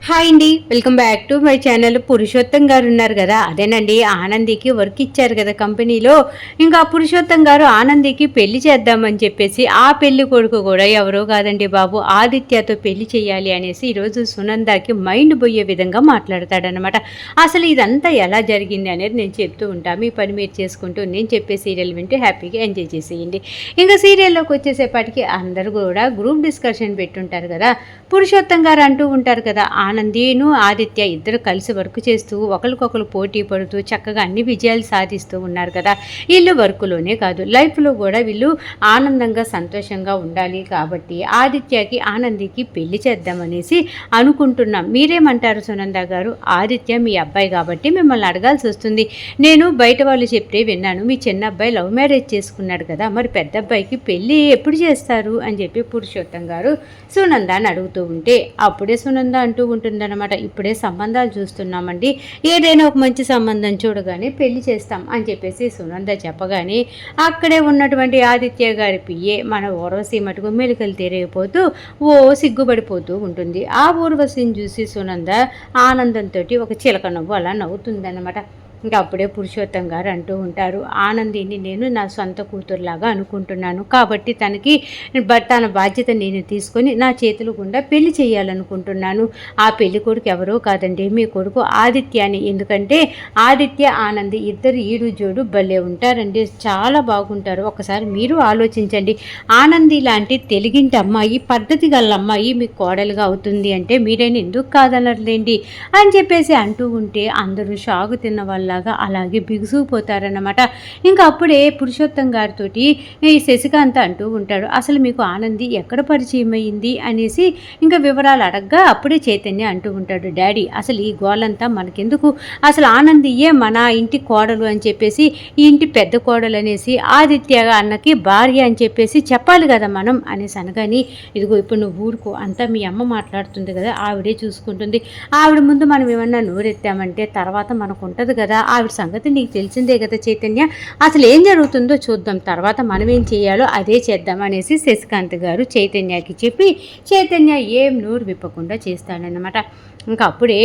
Hi అండి, welcome back to my channel. Purushottam గారు ఉన్నారు కదా, అదేనండి ఆనందికి వర్క్ ఇచ్చారు కదా కంపెనీలో. ఇంకా పురుషోత్తం గారు ఆనందికి పెళ్లి చేద్దామని చెప్పేసి ఆ పెళ్లి కొడుకు కూడా ఎవరో కాదండి బాబు, ఆదిత్యతో పెళ్లి చేయాలి అనేసి ఈరోజు సునందాకి మైండ్ పోయే విధంగా మాట్లాడతాడనమాట. అసలు ఇదంతా ఎలా జరిగింది అనేది నేను చెప్తూ ఉంటాను. మీ పని మీరు చేసుకుంటూ నేను చెప్పే సీరియల్ వింటూ హ్యాపీగా ఎంజాయ్ చేసేయండి. ఇంకా సీరియల్లోకి వచ్చేసేపటికి అందరూ కూడా గ్రూప్ డిస్కషన్ పెట్టుంటారు కదా. పురుషోత్తం గారు అంటూ ఉంటారు కదా, ఆనందీను ఆదిత్య ఇద్దరు కలిసి వర్క్ చేస్తూ ఒకరికొకరు పోటీ పడుతూ చక్కగా అన్ని విజయాలు సాధిస్తూ ఉన్నారు కదా. వీళ్ళు వర్క్లోనే కాదు, లైఫ్లో కూడా వీళ్ళు ఆనందంగా సంతోషంగా ఉండాలి కాబట్టి ఆదిత్యకి ఆనందికి పెళ్లి చేద్దామనేసి అనుకుంటున్నాం. మీరేమంటారు సునంద గారు? ఆదిత్య మీ అబ్బాయి కాబట్టి మిమ్మల్ని అడగాల్సి వస్తుంది. నేను బయట వాళ్ళు చెప్తే విన్నాను, మీ చిన్న అబ్బాయి లవ్ మ్యారేజ్ చేసుకున్నాడు కదా, మరి పెద్ద అబ్బాయికి పెళ్ళి ఎప్పుడు చేస్తారు అని చెప్పి పురుషోత్తం గారు సునందాన్ని అడుగుతూ ఉంటే అప్పుడే సునంద అంటూ ఉంటుందన్నమాట, ఇప్పుడే సంబంధాలు చూస్తున్నామండి, ఏదైనా ఒక మంచి సంబంధం చూడగానే పెళ్లి చేస్తాం అని చెప్పేసి సునంద చెప్పగానే అక్కడే ఉన్నటువంటి ఆదిత్య గారి పియ్యే మన ఊర్వశి మటుకు మెలికలు తిరిగిపోతూ సిగ్గుపడిపోతూ ఉంటుంది. ఆ ఊర్వశిని చూసి సునంద ఆనందంతో ఒక చిలక నవ్వు అలా నవ్వుతుందన్నమాట. ఇంకా అప్పుడే పురుషోత్తం గారు అంటూ ఉంటారు, ఆనందిని నేను నా సొంత కూతురులాగా అనుకుంటున్నాను కాబట్టి తన బాధ్యత నేను తీసుకొని నా చేతుల గుండా పెళ్లి చేయాలనుకుంటున్నాను. ఆ పెళ్లి కొడుకు ఎవరో కాదండి, మీ కొడుకు ఆదిత్య అని. ఎందుకంటే ఆదిత్య ఆనంది ఇద్దరు ఈడు జోడు భలే ఉంటారండి, చాలా బాగుంటారు. ఒకసారి మీరు ఆలోచించండి, ఆనంది లాంటి తెలుగింటి అమ్మాయి, పద్ధతి గల అమ్మాయి మీకు కోడలుగా అవుతుంది అంటే మీరైనా ఎందుకు కాదనర్లేండి అని చెప్పేసి అంటూ ఉంటే అందరూ షాకు తిన్న వాళ్ళ అలాగే బిగుసుకుపోతారన్నమాట. ఇంకా అప్పుడే పురుషోత్తం గారితో ఈ శశికాంత్ అంటూ ఉంటాడు, అసలు మీకు ఆనంది ఎక్కడ పరిచయం అయ్యింది అనేసి ఇంకా వివరాలు అడగ్గా అప్పుడే చైతన్య అంటూ ఉంటాడు, డాడీ అసలు ఈ గోలంతా మనకెందుకు, అసలు ఆనందియే మన ఇంటి కోడలు అని చెప్పేసి, ఈ ఇంటి పెద్ద కోడలు అనేసి ఆదిత్య అన్నకి భార్య అని చెప్పేసి చెప్పాలి కదా మనం అనేసి అనగాని, ఇదిగో ఇప్పుడు నువ్వు ఊరుకో, అంతా మీ అమ్మ మాట్లాడుతుంది కదా, ఆవిడే చూసుకుంటుంది, ఆవిడ ముందు మనం ఏమన్నా నోరెత్తామంటే తర్వాత మనకు ఉంటుంది కదా, ఆవిడ సంగతి నీకు తెలిసిందే కదా చైతన్య, అసలు ఏం జరుగుతుందో చూద్దాం, తర్వాత మనం ఏం చేయాలో అదే చేద్దాం అనేసి శశికాంత్ గారు చైతన్యకి చెప్పి చైతన్య ఏం నోరు విప్పకుండా చేస్తాడనమాట. ఇంకా అప్పుడే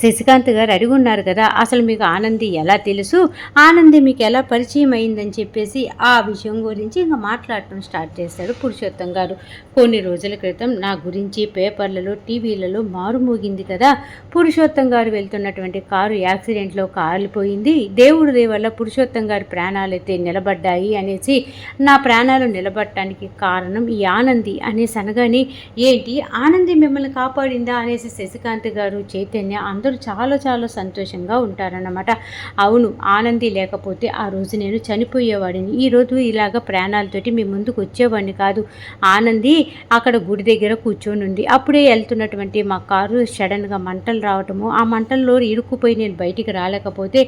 శశికాంత్ గారు అడుగున్నారు కదా, అసలు మీకు ఆనంది ఎలా తెలుసు, ఆనంది మీకు ఎలా పరిచయం అయిందని చెప్పేసి ఆ విషయం గురించి ఇంకా మాట్లాడటం స్టార్ట్ చేశాడు పురుషోత్తం గారు. కొన్ని రోజుల క్రితం నా గురించి పేపర్లలో టీవీలలో మారుమోగింది కదా, పురుషోత్తం గారు వెళ్తున్నటువంటి కారు యాక్సిడెంట్లో కాలిపోయింది, దేవుడి దయ వల్ల పురుషోత్తం గారి ప్రాణాలైతే నిలబడ్డాయి అనేసి, నా ప్రాణాలు నిలబడటానికి కారణం ఈ ఆనంది అనేసి అనగానే, ఏంటి ఆనంది మిమ్మల్ని కాపాడిందా అనేసి శశికాంత్ గారు చైతన్య అందరూ చాలా చాలా సంతోషంగా ఉంటారన్నమాట. అవును, ఆనంది లేకపోతే ఆ రోజు నేను చనిపోయేవాడిని, ఈరోజు ఇలాగ ప్రాణాలతోటి మీ ముందుకు వచ్చేవాడిని కాదు. ఆనంది అక్కడ గుడి దగ్గర కూర్చొని ఉంది, అప్పుడే వెళ్తున్నటువంటి మా కారు సడన్గా మంటలు రావటము, ఆ మంటల్లో ఇరుక్కుపోయి నేను బయటికి రాలేకపోతే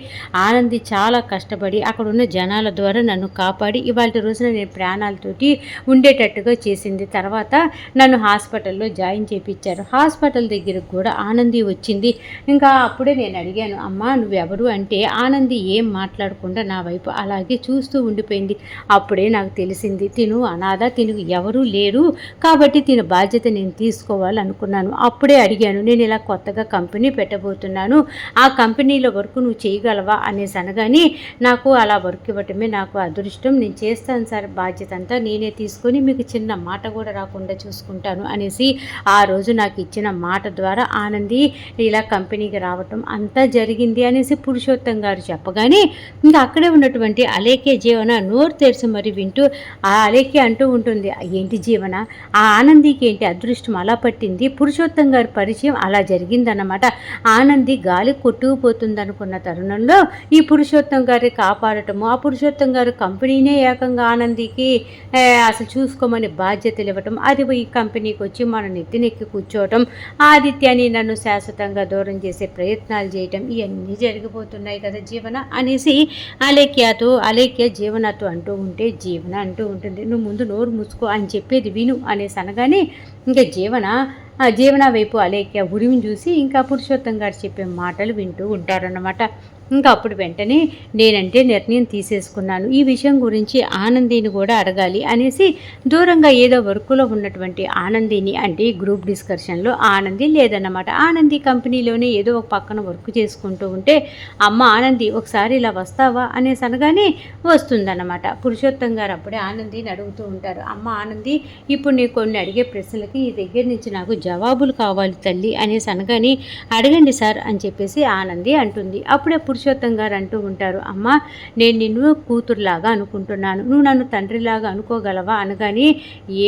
ఆనంది చాలా కష్టపడి అక్కడ ఉన్న జనాల ద్వారా నన్ను కాపాడి ఇవాళ రోజున నేను ప్రాణాలతోటి ఉండేటట్టుగా చేసింది. తర్వాత నన్ను హాస్పిటల్లో జాయిన్ చేయించారు, హాస్పిటల్ దగ్గరకు కూడా ఆనంది వచ్చింది. ఇంకా అప్పుడే నేను అడిగాను, అమ్మా నువ్వెవరు అంటే ఆనంది ఏం మాట్లాడకుండా నా వైపు అలాగే చూస్తూ ఉండిపోయింది. అప్పుడే నాకు తెలిసింది, తిను అనాథ, తిను ఎవరూ లేరు కాబట్టి తిన బాధ్యత నేను తీసుకోవాలనుకున్నాను. అప్పుడే అడిగాను, నేను ఇలా కొత్తగా కంపెనీ పెట్టబోతున్నాను, ఆ కంపెనీలో వర్క్ నువ్వు చేయగలవా అనేసి అనగానే, నాకు అలా వర్క్ ఇవ్వటమే నాకు అదృష్టం, నేను చేస్తాను సార్, బాధ్యత అంతా నేనే తీసుకొని మీకు చిన్న మాట కూడా రాకుండా చూసుకుంటాను అనేసి ఆ రోజు నాకు ఇచ్చిన మాట ద్వారా ఆనంది ఇలా కంపెనీకి రావటం అంతా జరిగింది అనేసి పురుషోత్తం గారు చెప్పగానే, ఇంకా అక్కడే ఉన్నటువంటి అలేఖ్య జీవన నోరు తెరిచి మరి వింటూ ఆ అలేఖ్య అంటూ ఉంటుంది, ఏంటి జీవన, ఆ ఆనందికి ఏంటి అదృష్టం అలా పట్టింది, పురుషోత్తం గారి పరిచయం అలా జరిగిందన్నమాట. ఆనంది గాలి కొట్టుకుపోతుంది అనుకున్న తరుణంలో ఈ పురుషోత్తం గారి కాపాడటము, ఆ పురుషోత్తం గారు కంపెనీనే ఏకంగా ఆనందికి అసలు చూసుకోమని బాధ్యతలు ఇవ్వటం, అది ఈ కంపెనీకి వచ్చి మన నెత్తినెక్కి కూర్చోవటం, ఆదిత్యని నన్ను శాశ్వతంగా దూరం చేసే ప్రయత్నాలు చేయటం, ఇవన్నీ జరిగిపోతున్నాయి కదా జీవన అనేసి అలేఖ్య జీవనతో అంటూ ఉంటే, జీవన అంటూ ఉంటుంది, నువ్వు ముందు నోరు మూసుకో అని చెప్పేది విను అనేసి అనగానే, ఇంకా జీవన వైపు అలేఖ్య ఉరిమి చూసి ఇంకా పురుషోత్తం గారు చెప్పే మాటలు వింటూ ఉంటారన్నమాట. ఇంకా అప్పుడు వెంటనే నేనంటే నిర్ణయం తీసేసుకున్నాను, ఈ విషయం గురించి ఆనందిని కూడా అడగాలి అనేసి దూరంగా ఏదో వర్కులో ఉన్నటువంటి ఆనందిని, అంటే గ్రూప్ డిస్కషన్లో ఆనంది లేదన్నమాట. ఆనంది కంపెనీలోనే ఏదో ఒక పక్కన వర్క్ చేసుకుంటూ ఉంటే, అమ్మ ఆనంది ఒకసారి ఇలా వస్తావా అనేసి అనగానే వస్తుందన్నమాట. పురుషోత్తం గారు అప్పుడే ఆనందిని అడుగుతూ ఉంటారు, అమ్మ ఆనంది, ఇప్పుడు నీకు కొన్ని అడిగే ప్రశ్నలకి నీ దగ్గర నుంచి నాకు జవాబులు కావాలి తల్లి అనేసి అనగానే, అడగండి సార్ అని చెప్పేసి ఆనంది అంటుంది. అప్పుడే పురుషోత్తం గారు అంటూ ఉంటారు, అమ్మ నేను నిన్ను కూతురులాగా అనుకుంటున్నాను, నువ్వు నన్ను తండ్రిలాగా అనుకోగలవా అనగానే,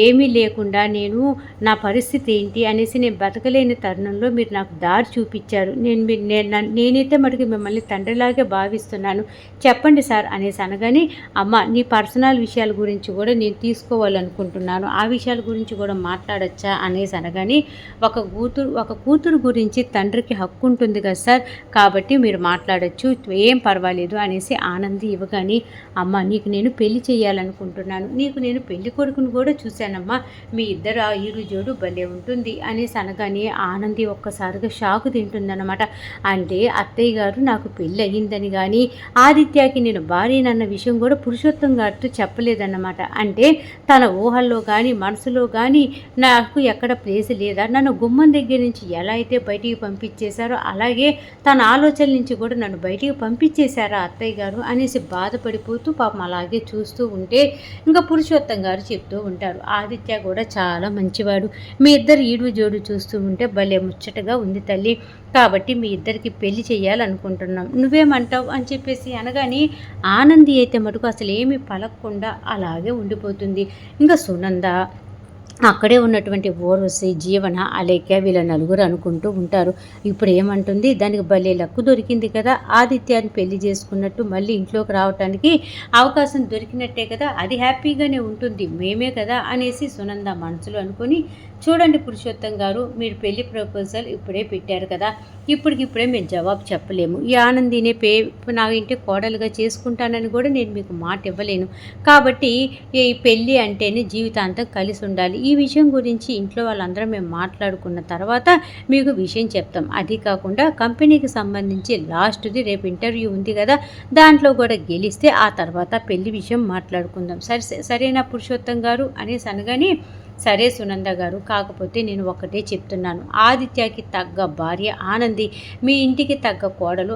ఏమీ లేకుండా నేను నా పరిస్థితి ఏంటి అనేసి నేను బతకలేని తరుణంలో మీరు నాకు దారి చూపించారు, నేనైతే మటుకు మిమ్మల్ని తండ్రిలాగే భావిస్తున్నాను, చెప్పండి సార్ అనేసి అనగానే, అమ్మ నీ పర్సనల్ విషయాల గురించి కూడా నేను తీసుకోవాలనుకుంటున్నాను, ఆ విషయాల గురించి కూడా మాట్లాడచ్చా అనేసి అనగానే, ఒక కూతురు గురించి తండ్రికి హక్కు ఉంటుంది కదా సార్, కాబట్టి మీరు మాట్లాడచ్చు, ఏం పర్వాలేదు అనేసి ఆనంది ఇవ్వగానే, అమ్మ నీకు నేను పెళ్లి చేయాలనుకుంటున్నాను, నీకు నేను పెళ్లి కొడుకును కూడా చూశానమ్మా, మీ ఇద్దరు ఆ ఈడు జోడు భలే ఉంటుంది అనేసి అనగానే ఆనంది ఒక్కసారిగా షాకు తింటుందన్నమాట. అంటే అత్తయ్య గారు నాకు పెళ్ళి అయ్యిందని కానీ ఆదిత్యకి నేను భార్యనన్న విషయం కూడా పురుషోత్తం గారితో చెప్పలేదన్నమాట. అంటే తన ఊహల్లో కానీ మనసులో కానీ నాకు ఎక్కడ ప్లేస్ లేదా, నన్ను గుమ్మం దగ్గర నుంచి ఎలా అయితే బయటికి పంపించేశారో అలాగే తన ఆలోచనల నుంచి కూడా నన్ను బయటికి పంపించేశారా అత్తయ్య గారు అనేసి బాధపడిపోతూ పాపం అలాగే చూస్తూ ఉంటే, ఇంకా పురుషోత్తం గారు చెప్తూ ఉంటారు, ఆదిత్య కూడా చాలా మంచివాడు, మీ ఇద్దరు ఈడు జోడు చూస్తూ ఉంటే భలే ముచ్చటగా ఉంది తల్లి, కాబట్టి మీ ఇద్దరికి పెళ్లి చేయాలనుకుంటున్నాం, నువ్వేమంటావు అని చెప్పేసి అనగానే, ఆనంది అయితే మటుకు అసలు ఏమీ పలకకుండా అలాగే ఉండిపోతుంది. ఇంకా సునంద అక్కడే ఉన్నటువంటి ఊర్వశి, జీవన, అలేఖ్య వీళ్ళ నలుగురు అనుకుంటూ ఉంటారు, ఇప్పుడు ఏమంటుంది, దానికి భలే లక్కు దొరికింది కదా, ఆదిత్యాన్ని పెళ్లి చేసుకున్నట్టు మళ్ళీ ఇంట్లోకి రావటానికి అవకాశం దొరికినట్టే కదా, అది హ్యాపీగానే ఉంటుంది, మేమే కదా అనేసి సునంద మనసులో అనుకొని, చూడండి పురుషోత్తం గారు, మీరు పెళ్లి ప్రపోజల్ ఇప్పుడే పెట్టారు కదా, ఇప్పటికిప్పుడే మేము జవాబు చెప్పలేము, ఈ ఆనందినే నా ఇంటి కోడలుగా చేసుకుంటానని కూడా నేను మీకు మాట ఇవ్వలేను, కాబట్టి ఈ పెళ్ళి అంటేనే జీవితాంతం కలిసి ఉండాలి, ఈ విషయం గురించి ఇంట్లో వాళ్ళందరం మేము మాట్లాడుకున్న తర్వాత మీకు విషయం చెప్తాం, అది కాకుండా కంపెనీకి సంబంధించి లాస్ట్ది రేపు ఇంటర్వ్యూ ఉంది కదా, దాంట్లో కూడా గెలిస్తే ఆ తర్వాత పెళ్లి విషయం మాట్లాడుకుందాం, సరేనా పురుషోత్తం గారు అనేసి అనగానే, సరే సునంద గారు, కాకపోతే నేను ఒకటే చెప్తున్నాను, ఆదిత్యకి తగ్గ భార్య ఆనంది, మీ ఇంటికి తగ్గ కోడలు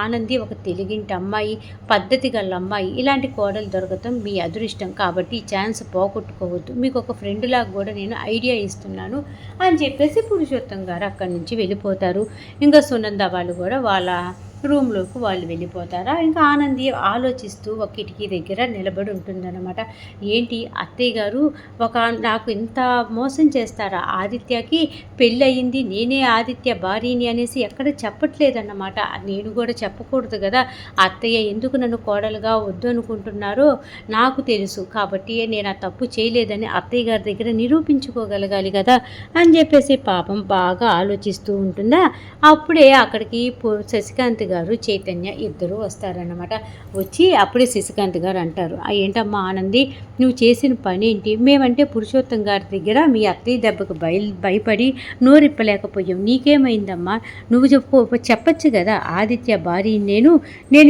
ఆనంది ఒక తెలుగింటి అమ్మాయి, పద్ధతి గల అమ్మాయి, ఇలాంటి కోడలు దొరకటం మీ అదృష్టం, కాబట్టి ఈ ఛాన్స్ పోగొట్టుకోవద్దు, మీకు ఒక ఫ్రెండ్ లాగా కూడా నేను ఐడియా ఇస్తున్నాను అని చెప్పేసి పురుషోత్తం గారు అక్కడి నుంచి వెళ్ళిపోతారు. ఇంకా సునంద వాళ్ళు కూడా వాళ్ళ రూమ్లోకి వాళ్ళు వెళ్ళిపోతారా. ఇంకా ఆనంది ఆలోచిస్తూ ఒక కిటికీ దగ్గర నిలబడి ఉంటుందన్నమాట. ఏంటి అత్తయ్య గారు నాకు ఇంత మోసం చేస్తారా, ఆదిత్యకి పెళ్ళి అయ్యింది, నేనే ఆదిత్య భార్యని అనేసి ఎక్కడ చెప్పట్లేదన్నమాట, నేను కూడా చెప్పకూడదు కదా, అత్తయ్య ఎందుకు నన్ను కోడలుగా వద్దు అనుకుంటున్నారో నాకు తెలుసు, కాబట్టి నేను ఆ తప్పు చేయలేదని అత్తయ్య గారి దగ్గర నిరూపించుకోగలగాలి కదా అని చెప్పేసి పాపం బాగా ఆలోచిస్తూ ఉంటుందా. అప్పుడే అక్కడికి శశికాంత్ గారు, చైతన్య ఇద్దరు వస్తారన్నమాట. వచ్చి అప్పుడే శశికాంత్ గారు అంటారు, ఏంటమ్మా ఆనంది, నువ్వు చేసిన పని ఏంటి, మేమంటే పురుషోత్తం గారి దగ్గర మీ అత్తయ్య దెబ్బకు భయపడి నోరిప్పలేకపోయాం, నీకేమైందమ్మా, నువ్వు చెప్పచ్చు కదా, ఆదిత్య భార్య నేను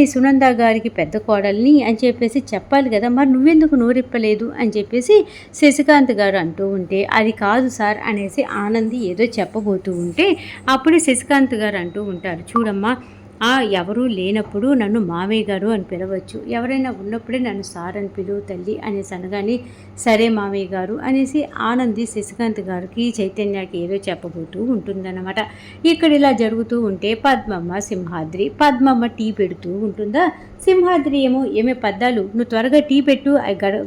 ఈ సునంద గారికి పెద్ద కోడల్ని అని చెప్పేసి చెప్పాలి కదా, మరి నువ్వెందుకు నోరిప్పలేదు అని చెప్పేసి శశికాంత్ గారు అంటూ ఉంటే, అది కాదు సార్ అనేసి ఆనంది ఏదో చెప్పబోతూ ఉంటే, అప్పుడే శశికాంత్ గారు అంటూ ఉంటారు, చూడమ్మా, ఎవరూ లేనప్పుడు నన్ను మామయ్య గారు అని పిలవచ్చు, ఎవరైనా ఉన్నప్పుడే నన్ను సార్ అని పిలువు తల్లి అనేసి అనగానే, సరే మామయ్య గారు అనేసి ఆనంది శశికాంత్ గారికి చైతన్యకి ఏదో చెప్పబోతూ ఉంటుందన్నమాట. ఇక్కడ ఇలా జరుగుతూ ఉంటే పద్మమ్మ టీ పెడుతూ ఉంటుందా. సింహాద్రి ఏమే పద్దాలు, నువ్వు త్వరగా టీ పెట్టు,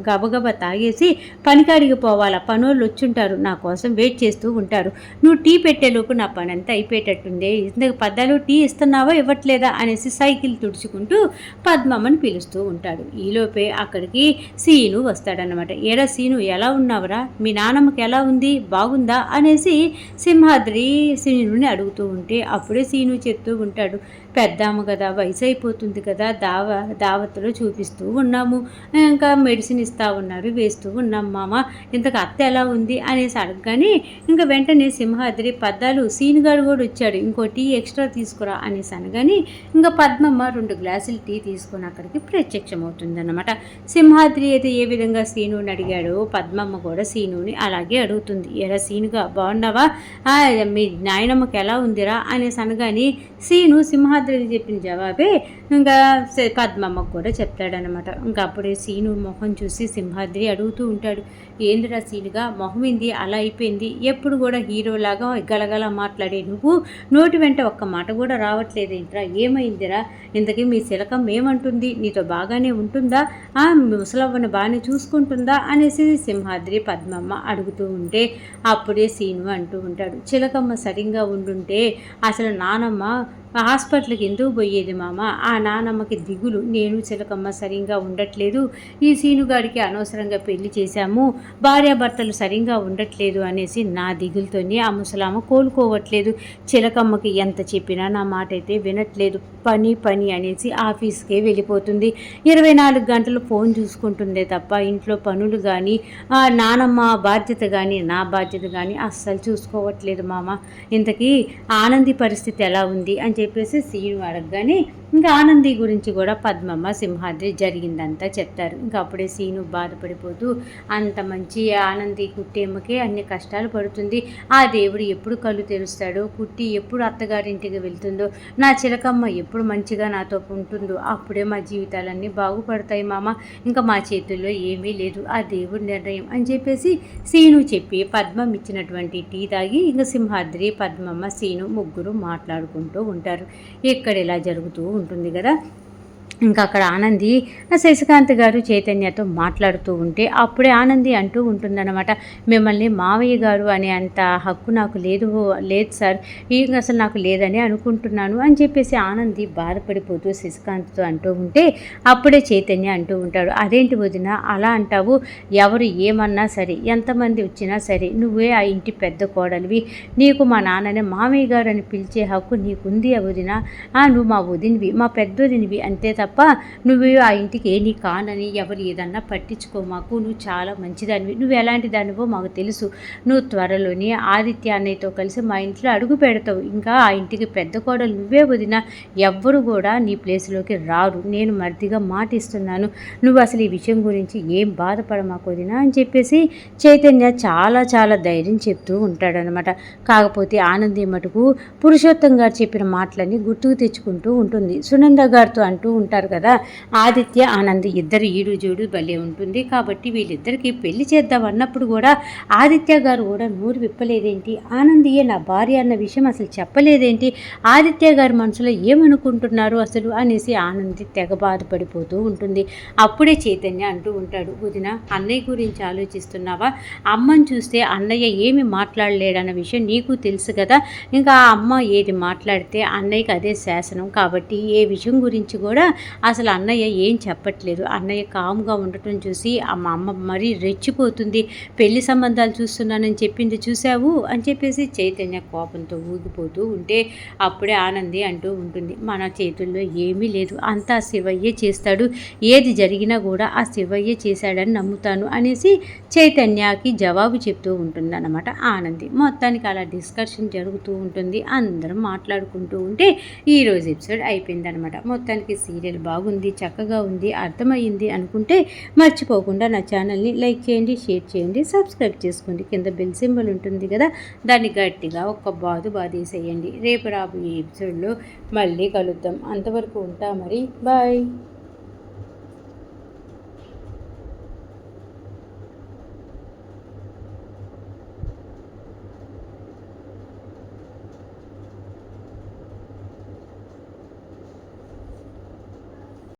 గబగబా తాగేసి పనికాడికి పోవాలా, పనోళ్ళు వచ్చుంటారు, నా కోసం వెయిట్ చేస్తూ ఉంటారు, నువ్వు టీ పెట్టేలోపు నా పని అంతా అయిపోయేటట్టుంది, ఇందుకు పద్దాలు టీ ఇస్తున్నావా ఇవ్వట్లేదా అనేసి సైకిల్ తుడుచుకుంటూ పద్మమ్మని పిలుస్తూ ఉంటాడు. ఈలోపే అక్కడికి సీను వస్తాడనమాట. ఏడా సీను, ఎలా ఉన్నావురా, మీ నాన్నమ్మకి ఎలా ఉంది, బాగుందా అనేసి సింహాద్రి సీనుని అడుగుతూ ఉంటే, అప్పుడే సీను చెప్తూ ఉంటాడు, పెద్దాము కదా, వయసు అయిపోతుంది కదా, దావత్తులో చూపిస్తూ ఉన్నాము, ఇంకా మెడిసిన్ ఇస్తూ ఉన్నారు, వేస్తూ ఉన్నాం మామ, ఇంతకు అత్త ఎలా ఉంది అనేసి అడగగానే, ఇంకా వెంటనే సింహాద్రి పద్దాలు సీనుగాడు కూడా వచ్చాడు, ఇంకో టీ ఎక్స్ట్రా తీసుకురా అనేసి అనగానే, అనగానే ఇంకా పద్మమ్మ 2 గ్లాసులు టీ తీసుకొని అక్కడికి ప్రత్యక్షమవుతుందన్నమాట. సింహాద్రి అయితే ఏ విధంగా సీనుని అడిగాడో పద్మమ్మ కూడా సీనుని అలాగే అడుగుతుంది. ఎరా సీనుగా బాగున్నావా, మీ నాయనమ్మకి ఎలా ఉందిరా అనేసి అనగానే సీను సింహాద్రికి చెప్పిన జవాబే ఇంకా పద్మమ్మకు కూడా చెప్తాడనమాట. ఇంకా అప్పుడే సీను మొహం చూసి సింహాద్రి అడుగుతూ ఉంటాడు, ఏందిరా సీనుగా మొహం ఏంది అలా అయిపోయింది, ఎప్పుడు కూడా హీరోలాగా గలగల మాట్లాడే నువ్వు నోటి వెంట ఒక్క మాట కూడా రావట్లేదేంట్రా, ఏమైందిరా, ఇంతకీ మీ శిలకం ఏమంటుంది, నీతో బాగానే ఉంటుందా, ముసలవ్వని బాగానే చూసుకుంటుందా అనేసి సింహాద్రి పద్మమ్మ అడుగుతూ ఉంటే అప్పుడే సీను అంటూ ఉంటాడు, చిలకమ్మ సరిగ్గా ఉండుంటే అసలు నానమ్మ హాస్పిటల్కి ఎందుకు పోయేది మామ, ఆ నానమ్మకి దిగులు, నేను చిలకమ్మ సరిగ్గా ఉండట్లేదు, ఈ సీనుగాడికి అనవసరంగా పెళ్లి చేశాము, భార్యాభర్తలు సరిగ్గా ఉండట్లేదు అనేసి నా దిగులతోనే ఆ ముసలామ కోలుకోవట్లేదు, చిలకమ్మకి ఎంత చెప్పినా నా మాట అయితే వినట్లేదు, పని పని అనేసి ఆఫీస్కే వెళ్ళిపోతుంది, 24 గంటలు ఫోన్ చూసుకుంటుందే తప్ప ఇంట్లో పనులు కానీ నానమ్మ బాధ్యత కానీ నా బాధ్యత కానీ అస్సలు చూసుకోవట్లేదు మామ, ఇంతకీ ఆనంది పరిస్థితి ఎలా ఉంది అని చెప్పేసి సీను అడగగానే ఇంకా ఆనంది గురించి కూడా పద్మమ్మ సింహాద్రి జరిగిందంతా చెప్తారు. ఇంకా అప్పుడే సీను బాధపడిపోతూ అంత మంచి ఆనంది కుట్టేమ్మకే అన్ని కష్టాలు పడుతుంది, ఆ దేవుడు ఎప్పుడు కళ్ళు తెరుస్తాడో, కుట్టి ఎప్పుడు అత్తగారింటికి వెళ్తుందో, నా చిలకమ్మ ఎప్పుడు మంచిగా నాతో ఉంటుందో అప్పుడే మా జీవితాలన్నీ బాగుపడతాయి మామ, ఇంకా మా చేతుల్లో ఏమీ లేదు, ఆ దేవుడి నిర్ణయం అని చెప్పేసి సీను చెప్పి పద్మం ఇచ్చినటువంటి టీ తాగి ఇంకా సింహాద్రి పద్మమ్మ సీను ముగ్గురు మాట్లాడుకుంటూ ఉంటారు. ఇక్కడ ఇలా జరుగుతూ ఉంటుంది కదా. ఇంకా అక్కడ ఆనంది శశికాంత్ గారు చైతన్యతో మాట్లాడుతూ ఉంటే అప్పుడే ఆనంది అంటూ ఉంటుందన్నమాట, మిమ్మల్ని మావయ్య గారు అనే అంత హక్కు నాకు లేదు సార్, ఇంకా అసలు నాకు లేదని అనుకుంటున్నాను అని చెప్పేసి ఆనంది బాధపడిపోతూ శశికాంత్తో అంటూ ఉంటే అప్పుడే చైతన్య అంటూ ఉంటాడు, అదేంటి వదిన అలా అంటావు, ఎవరు ఏమన్నా సరే ఎంతమంది వచ్చినా సరే నువ్వే ఆ ఇంటి పెద్ద కోడలివి, నీకు మా నాన్నని మావయ్య గారు అని పిలిచే హక్కు నీకుంది వదిన, నువ్వు మా వదినివి మా పెద్దొదినివి అంతే తప్ప నువ్వు ఆ ఇంటికి నీ కానని ఎవరు ఏదన్నా పట్టించుకో మాకు, నువ్వు చాలా మంచిదానివి, నువ్వు ఎలాంటి దానివో మాకు తెలుసు, నువ్వు త్వరలోనే ఆదిత్య అన్నయ్యతో కలిసి మా ఇంట్లో అడుగు పెడతావు, ఇంకా ఆ ఇంటికి పెద్ద కోడలు నువ్వే వదిన, ఎవ్వరు కూడా నీ ప్లేస్లోకి రారు, నేను మర్దిగా మాటిస్తున్నాను, నువ్వు అసలు ఈ విషయం గురించి ఏం బాధపడమాకు వదిన అని చెప్పేసి చైతన్య చాలా చాలా ధైర్యం చెప్తూ ఉంటాడనమాట. కాకపోతే ఆనంది మటుకు పురుషోత్తం గారు చెప్పిన మాటలన్నీ గుర్తుకు తెచ్చుకుంటూ ఉంటుంది. సునంద గారితో అంటూ ఉంటారు కదా, ఆదిత్య ఆనంద్ ఇద్దరు ఈడు జోడు భలే ఉంటుంది, కాబట్టి వీళ్ళిద్దరికి పెళ్లి చేద్దాం అన్నప్పుడు కూడా ఆదిత్య గారు కూడా నోరు విప్పలేదేంటి, ఆనందియే నా భార్య అన్న విషయం అసలు చెప్పలేదేంటి, ఆదిత్య గారి మనసులో ఏమనుకుంటున్నారు అసలు అనేసి ఆనంది తెగ బాధపడిపోతూ ఉంటుంది. అప్పుడే చైతన్య అంటూ ఉంటాడు, వదిన అన్నయ్య గురించి ఆలోచిస్తున్నావా, అమ్మని చూస్తే అన్నయ్య ఏమి మాట్లాడలేడన్న విషయం నీకు తెలుసు కదా, ఇంకా ఆ అమ్మ ఏది మాట్లాడితే అన్నయ్యకి అదే శాసనం, కాబట్టి ఏ విషయం గురించి కూడా అసలు అన్నయ్య ఏం చెప్పట్లేదు, అన్నయ్య కామ్గా ఉండటం చూసి మా అమ్మ మరీ రెచ్చిపోతుంది, పెళ్లి సంబంధాలు చూస్తున్నానని చెప్పింది చూసావు అని చెప్పేసి చైతన్య కోపంతో ఊగిపోతూ ఉంటే అప్పుడే ఆనంది అంటూ ఉంటుంది, మన చేతుల్లో ఏమీ లేదు, అంతా శివయ్యే చేస్తాడు, ఏది జరిగినా కూడా ఆ శివయ్యే చేశాడని నమ్ముతాను అనేసి చైతన్యకి జవాబు చెప్తూ ఉంటుందన్నమాట ఆనంది. మొత్తానికి అలా డిస్కషన్ జరుగుతూ ఉంటుంది, అందరం మాట్లాడుకుంటూ ఉంటే ఈరోజు ఎపిసోడ్ అయిపోయిందనమాట. మొత్తానికి సీరియల్ బాగుంది, చక్కగా ఉంది, అర్థమైంది అనుకుంటే మర్చిపోకుండా నా ఛానల్ని లైక్ చేయండి, షేర్ చేయండి, సబ్స్క్రైబ్ చేసుకోండి, కింద బెల్ సింబల్ ఉంటుంది కదా దాన్ని గట్టిగా ఒక్క బాధేసేయండి. రేపు రాబోయే ఎపిసోడ్లో మళ్ళీ కలుద్దాం, అంతవరకు ఉంటా మరి, బాయ్.